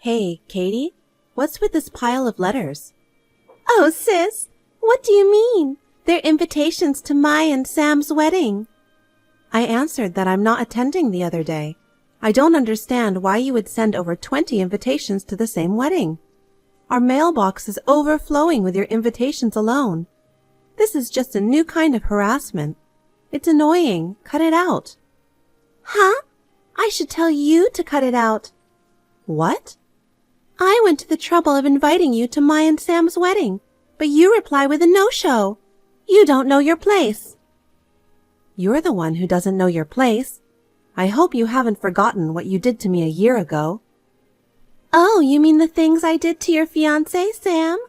Hey, Katie, what's with this pile of letters? Oh, sis, what do you mean? They're invitations to my and Sam's wedding. I answered that I'm not attending the other day. I don't understand why you would send over 20 invitations to the same wedding. Our mailbox is overflowing with your invitations alone. This is just a new kind of harassment. It's annoying. Cut it out. Huh? I should tell you to cut it out. What? I went to the trouble of inviting you to my and Sam's wedding, but you reply with a no-show. You don't know your place. You're the one who doesn't know your place. I hope you haven't forgotten what you did to me a year ago. Oh, you mean the things I did to your fiancé, Sam?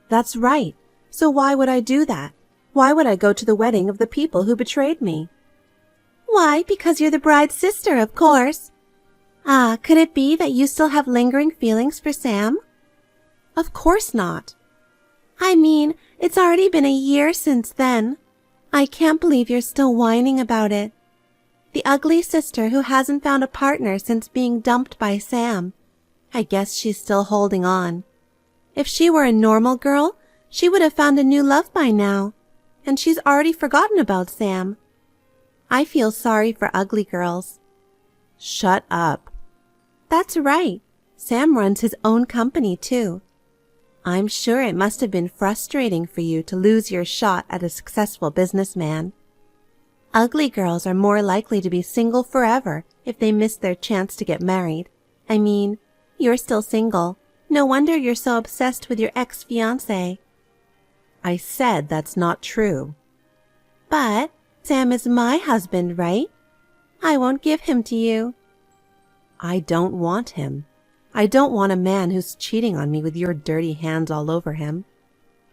That's right. So why would I do that? Why would I go to the wedding of the people who betrayed me? Why, because you're the bride's sister, of course. Ah, could it be that you still have lingering feelings for Sam? Of course not. I mean, it's already been a year since then. I can't believe you're still whining about it. The ugly sister who hasn't found a partner since being dumped by Sam. I guess she's still holding on. If she were a normal girl, she would have found a new love by now. And she's already forgotten about Sam. I feel sorry for ugly girls. Shut up. That's right. Sam runs his own company, too. I'm sure it must have been frustrating for you to lose your shot at a successful businessman. Ugly girls are more likely to be single forever if they miss their chance to get married. I mean, you're still single. No wonder you're so obsessed with your ex-fiancé. I said that's not true. But Sam is my husband, right? I won't give him to you. I don't want him. I don't want a man who's cheating on me with your dirty hands all over him.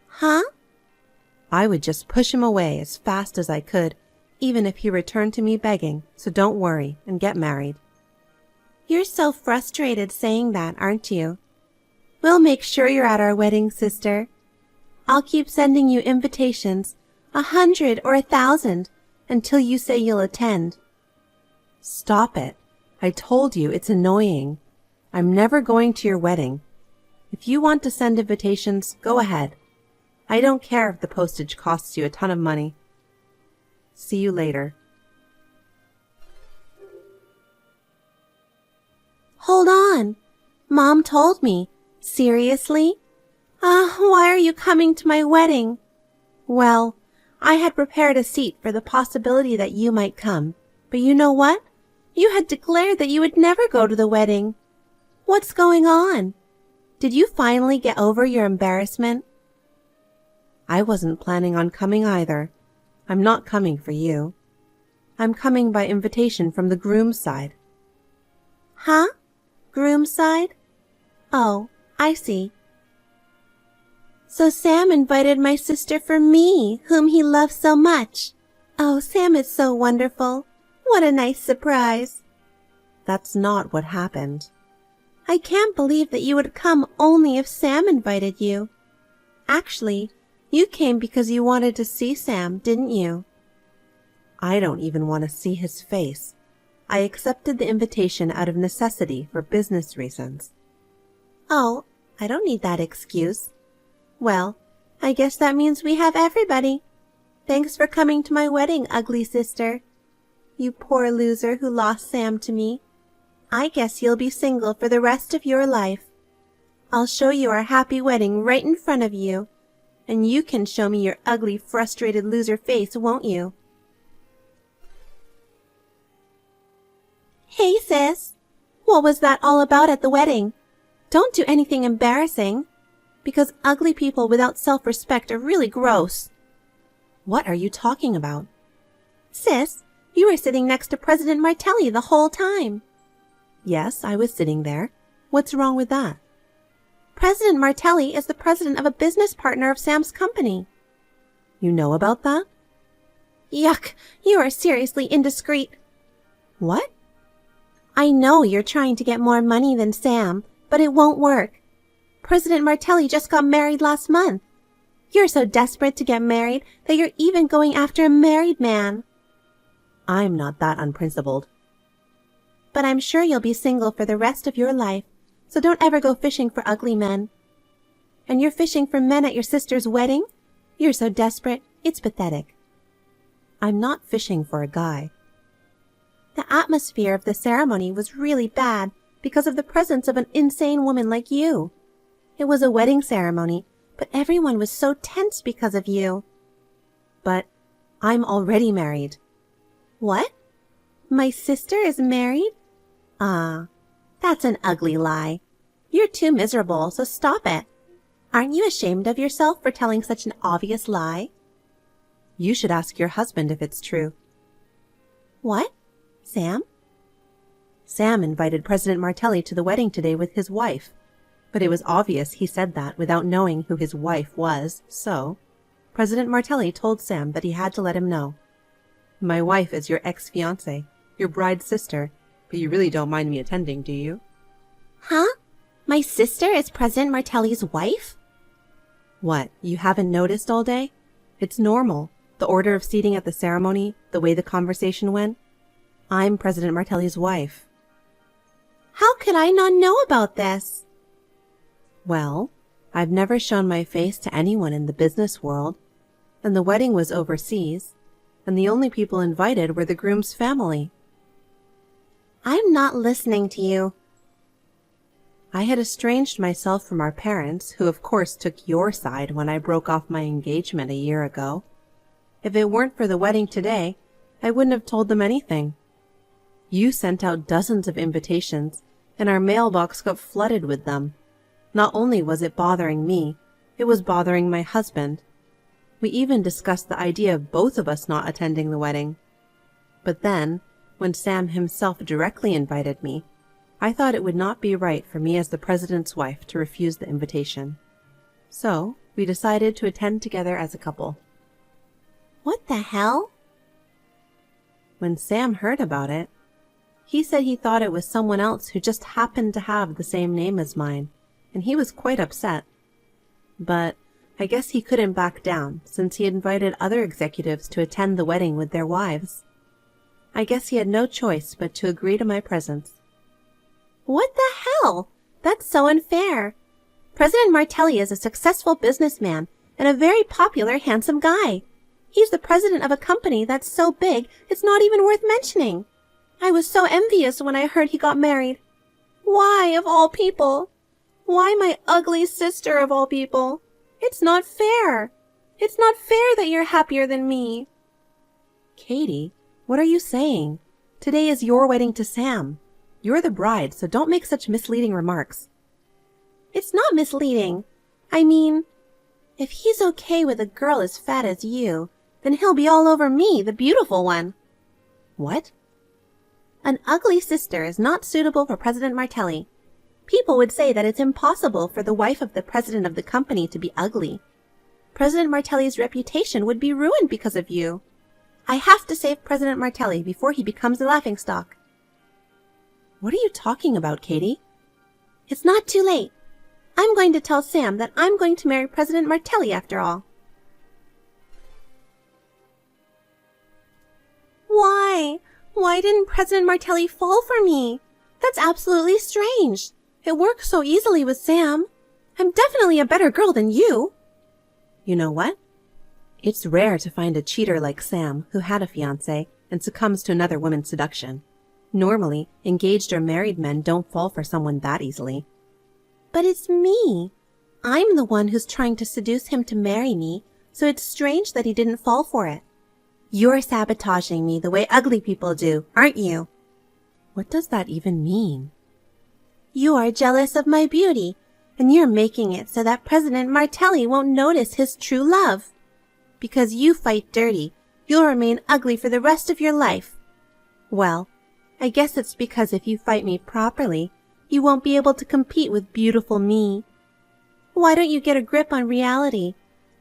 Huh? I would just push him away as fast as I could, even if he returned to me begging, so don't worry and get married. You're so frustrated saying that, aren't you? We'll make sure you're at our wedding, sister. I'll keep sending you invitations, 100 or 1,000, until you say you'll attend. Stop it. I told you it's annoying. I'm never going to your wedding. If you want to send invitations, go ahead. I don't care if the postage costs you a ton of money. See you later. Hold on. Mom told me. Seriously? Why are you coming to my wedding? Well, I had prepared a seat for the possibility that you might come. But you know what? You had declared that you would never go to the wedding. What's going on? Did you finally get over your embarrassment? I wasn't planning on coming either. I'm not coming for you. I'm coming by invitation from the groom's side. Huh? Groom's side? Oh, I see. So Sam invited my sister for me, whom he loves so much. Oh, Sam is so wonderful. What a nice surprise. That's not what happened. I can't believe that you would come only if Sam invited you. Actually, you came because you wanted to see Sam, didn't you? I don't even want to see his face. I accepted the invitation out of necessity for business reasons. Oh, I don't need that excuse. Well, I guess that means we have everybody. Thanks for coming to my wedding, ugly sister. You poor loser who lost Sam to me. I guess you'll be single for the rest of your life. I'll show you our happy wedding right in front of you, and you can show me your ugly, frustrated loser face, won't you? Hey, sis. What was that all about at the wedding? Don't do anything embarrassing, because ugly people without self-respect are really gross. What are you talking about? Sis, you were sitting next to President Martelli the whole time. Yes, I was sitting there. What's wrong with that? President Martelli is the president of a business partner of Sam's company. You know about that? Yuck, you are seriously indiscreet. What? I know you're trying to get more money than Sam, but it won't work. President Martelli just got married last month. You're so desperate to get married that you're even going after a married man. I'm not that unprincipled. But I'm sure you'll be single for the rest of your life, so don't ever go fishing for ugly men. And you're fishing for men at your sister's wedding? You're so desperate, it's pathetic. I'm not fishing for a guy. The atmosphere of the ceremony was really bad because of the presence of an insane woman like you. It was a wedding ceremony, but everyone was so tense because of you. But I'm already married. What? My sister is married? Ah, that's an ugly lie. You're too miserable, so stop it. Aren't you ashamed of yourself for telling such an obvious lie? You should ask your husband if it's true. What? Sam? Sam invited President Martelli to the wedding today with his wife. But it was obvious he said that without knowing who his wife was, so President Martelli told Sam that he had to let him know. My wife is your ex-fiancé, your bride's sister, but you really don't mind me attending, do you? Huh? My sister is President Martelli's wife? What, you haven't noticed all day? It's normal. The order of seating at the ceremony, the way the conversation went. I'm President Martelli's wife. How could I not know about this? Well, I've never shown my face to anyone in the business world, and the wedding was overseas, and the only people invited were the groom's family. I'm not listening to you. I had estranged myself from our parents, who of course took your side when I broke off my engagement a year ago. If it weren't for the wedding today, I wouldn't have told them anything. You sent out dozens of invitations, and our mailbox got flooded with them. Not only was it bothering me, it was bothering my husband. We even discussed the idea of both of us not attending the wedding. But then, when Sam himself directly invited me, I thought it would not be right for me as the president's wife to refuse the invitation. So, we decided to attend together as a couple. What the hell? When Sam heard about it, he said he thought it was someone else who just happened to have the same name as mine, and he was quite upset. But I guess he couldn't back down since he invited other executives to attend the wedding with their wives. I guess he had no choice but to agree to my presence. What the hell? That's so unfair. President Martelli is a successful businessman and a very popular, handsome guy. He's the president of a company that's so big it's not even worth mentioning. I was so envious when I heard he got married. Why, of all people? Why my ugly sister of all people? It's not fair. It's not fair that you're happier than me. Katie, what are you saying? Today is your wedding to Sam. You're the bride, so don't make such misleading remarks. It's not misleading. I mean, if he's okay with a girl as fat as you, then he'll be all over me, the beautiful one. What? An ugly sister is not suitable for President Martelli. People would say that it's impossible for the wife of the president of the company to be ugly. President Martelli's reputation would be ruined because of you. I have to save President Martelli before he becomes a laughingstock. What are you talking about, Katie? It's not too late. I'm going to tell Sam that I'm going to marry President Martelli after all. Why? Why didn't President Martelli fall for me? That's absolutely strange. It works so easily with Sam. I'm definitely a better girl than you. You know what? It's rare to find a cheater like Sam who had a fiancé and succumbs to another woman's seduction. Normally, engaged or married men don't fall for someone that easily. But it's me. I'm the one who's trying to seduce him to marry me, so it's strange that he didn't fall for it. You're sabotaging me the way ugly people do, aren't you? What does that even mean? You are jealous of my beauty, and you're making it so that President Martelli won't notice his true love. Because you fight dirty, you'll remain ugly for the rest of your life. Well, I guess it's because if you fight me properly, you won't be able to compete with beautiful me. Why don't you get a grip on reality?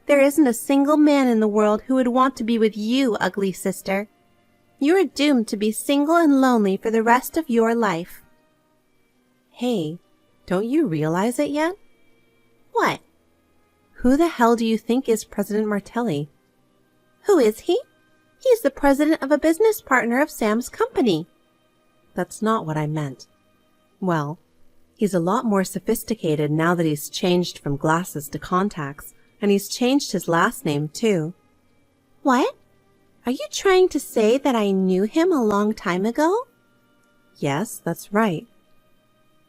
There isn't a single man in the world who would want to be with you, ugly sister. You're doomed to be single and lonely for the rest of your life. Hey, don't you realize it yet? What? Who the hell do you think is President Martelli? Who is he? He's the president of a business partner of Sam's company. That's not what I meant. Well, He's a lot more sophisticated now that he's changed from glasses to contacts, and he's changed his last name too. What? Are you trying to say that I knew him a long time ago? Yes, that's right.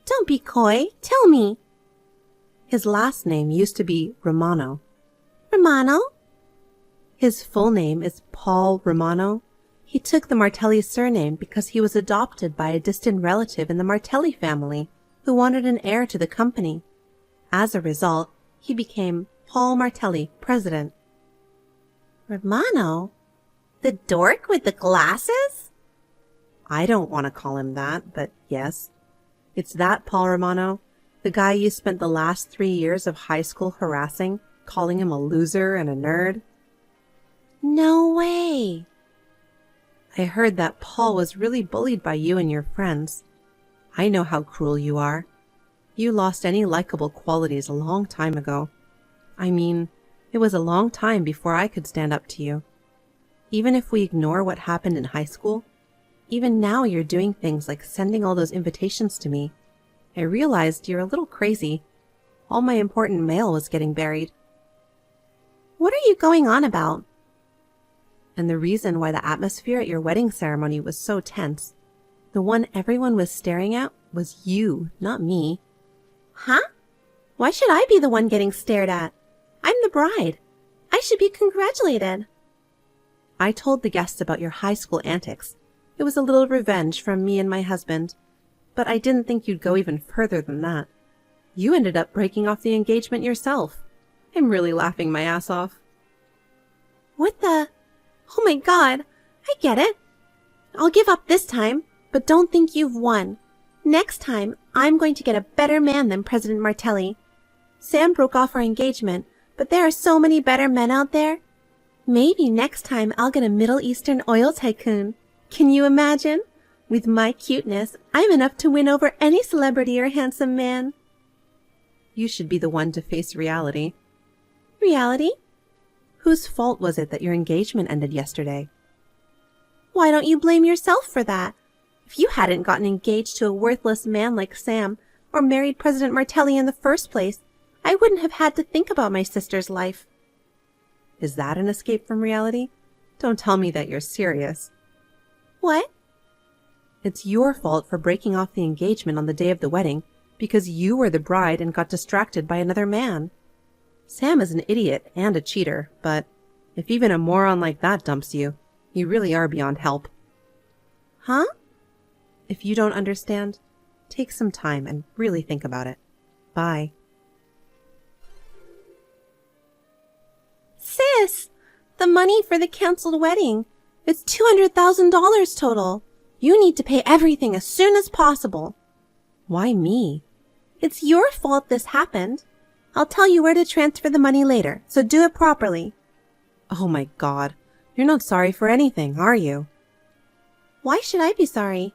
Don't be coy. Tell me. His last name used to be Romano. Romano? His full name is Paul Romano. He took the Martelli surname because he was adopted by a distant relative in the Martelli family who wanted an heir to the company. As a result, he became Paul Martelli, president. Romano? The dork with the glasses? I don't want to call him that, but yes. It's that Paul Romano, the guy you spent the last 3 years of high school harassing, calling him a loser and a nerd. No way. I heard that Paul was really bullied by you and your friends. I know how cruel you are. You lost any likable qualities a long time ago. I mean, it was a long time before I could stand up to you. Even if we ignore what happened in high school, even now you're doing things like sending all those invitations to me. I realized you're a little crazy. All my important mail was getting buried. What are you going on about? And the reason why the atmosphere at your wedding ceremony was so tense, the one everyone was staring at, was you, not me. Huh? Why should I be the one getting stared at? I'm the bride. I should be congratulated. I told the guests about your high school antics. It was a little revenge from me and my husband. But I didn't think you'd go even further than that. You ended up breaking off the engagement yourself. I'm really laughing my ass off. What the? Oh my God. I get it. I'll give up this time, but don't think you've won. Next time, I'm going to get a better man than President Martelli. Sam broke off our engagement, but there are so many better men out there. Maybe next time I'll get a Middle Eastern oil tycoon. Can you imagine? With my cuteness, I'm enough to win over any celebrity or handsome man. You should be the one to face reality. Reality? Whose fault was it that your engagement ended yesterday? Why don't you blame yourself for that? If you hadn't gotten engaged to a worthless man like Sam, or married President Martelli in the first place, I wouldn't have had to think about my sister's life. Is that an escape from reality? Don't tell me that you're serious. What? It's your fault for breaking off the engagement on the day of the wedding because you were the bride and got distracted by another man. Sam is an idiot and a cheater, but if even a moron like that dumps you, you really are beyond help. Huh? If you don't understand, take some time and really think about it. Bye. Sis! The money for the canceled wedding. It's $200,000 total. You need to pay everything as soon as possible. Why me? It's your fault this happened. I'll tell you where to transfer the money later, so do it properly. Oh my God. You're not sorry for anything, are you? Why should I be sorry?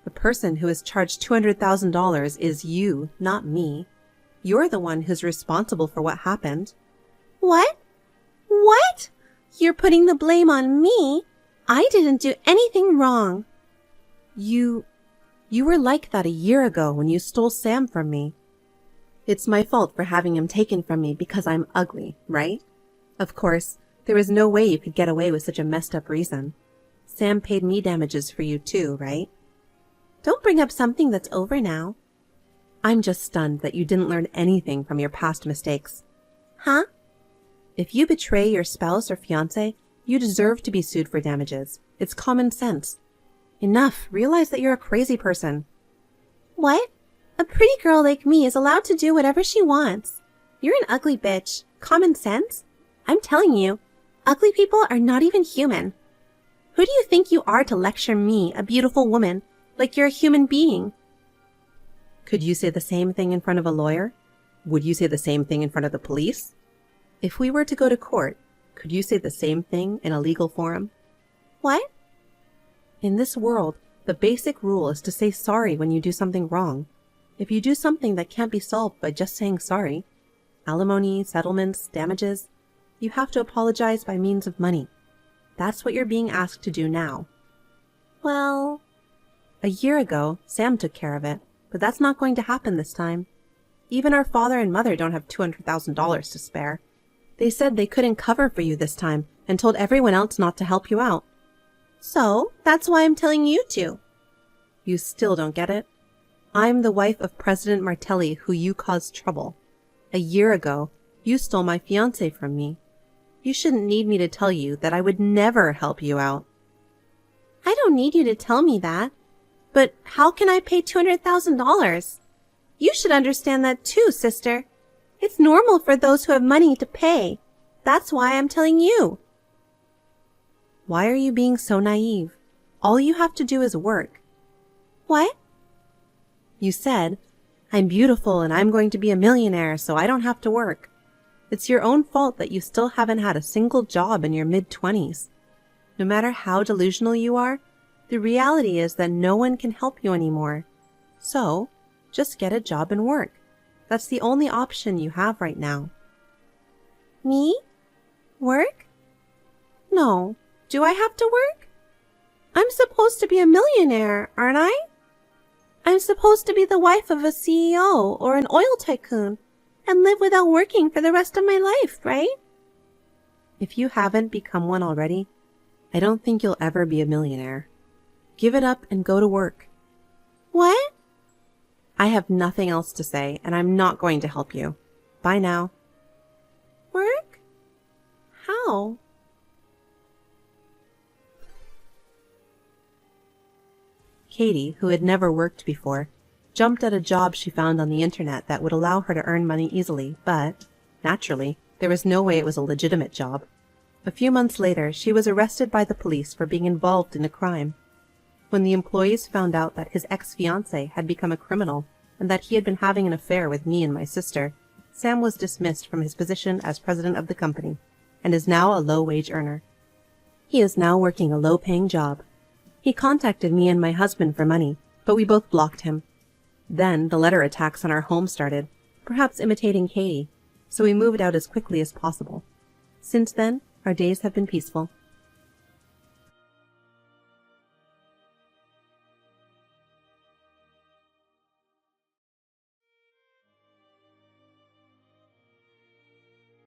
The person who is charged $200,000 is you, not me. You're the one who's responsible for what happened. What? What? You're putting the blame on me? I didn't do anything wrong. You were like that a year ago when you stole Sam from me. It's my fault for having him taken from me because I'm ugly, right? Of course, there was no way you could get away with such a messed up reason. Sam paid me damages for you too, right? Don't bring up something that's over now. I'm just stunned that you didn't learn anything from your past mistakes. Huh? If you betray your spouse or fiancé, you deserve to be sued for damages. It's common sense. Enough. Realize that you're a crazy person. What? A pretty girl like me is allowed to do whatever she wants. You're an ugly bitch. Common sense? I'm telling you, ugly people are not even human. Who do you think you are to lecture me, a beautiful woman, like you're a human being? Could you say the same thing in front of a lawyer? Would you say the same thing in front of the police? If we were to go to court, could you say the same thing in a legal forum? What? In this world, the basic rule is to say sorry when you do something wrong. If you do something that can't be solved by just saying sorry, alimony, settlements, damages, you have to apologize by means of money. That's what you're being asked to do now. Well, a year ago, Sam took care of it, But that's not going to happen this time. Even our father and mother don't have $200,000 to spare. They said they couldn't cover for you this time and told everyone else not to help you out. So, that's why I'm telling you to. You still don't get it? I'm the wife of President Martelli, who you caused trouble. A year ago, you stole my fiancé from me. You shouldn't need me to tell you that I would never help you out. I don't need you to tell me that. But how can I pay $200,000? You should understand that too, sister. It's normal for those who have money to pay. That's why I'm telling you. Why are you being so naive? All you have to do is work. What? You said, I'm beautiful and I'm going to be a millionaire, so I don't have to work. It's your own fault that you still haven't had a single job in your mid-20s. No matter how delusional you are, the reality is that no one can help you anymore. So, just get a job and work. That's the only option you have right now. Me? Work? No. Do I have to work? I'm supposed to be a millionaire, aren't I? I'm supposed to be the wife of a CEO or an oil tycoon and live without working for the rest of my life, right? If you haven't become one already, I don't think you'll ever be a millionaire. Give it up and go to work. What? I have nothing else to say, and I'm not going to help you. Bye now. Work? How? Katie, who had never worked before, jumped at a job she found on the internet that would allow her to earn money easily, but, naturally, there was no way it was a legitimate job. A few months later, she was arrested by the police for being involved in a crime. When the employees found out that his ex-fiancé had become a criminal and that he had been having an affair with me and my sister, Sam was dismissed from his position as president of the company and is now a low-wage earner. He is now working a low-paying job. He contacted me and my husband for money, but we both blocked him. Then the letter attacks on our home started, perhaps imitating Katie, so we moved out as quickly as possible. Since then, our days have been peaceful.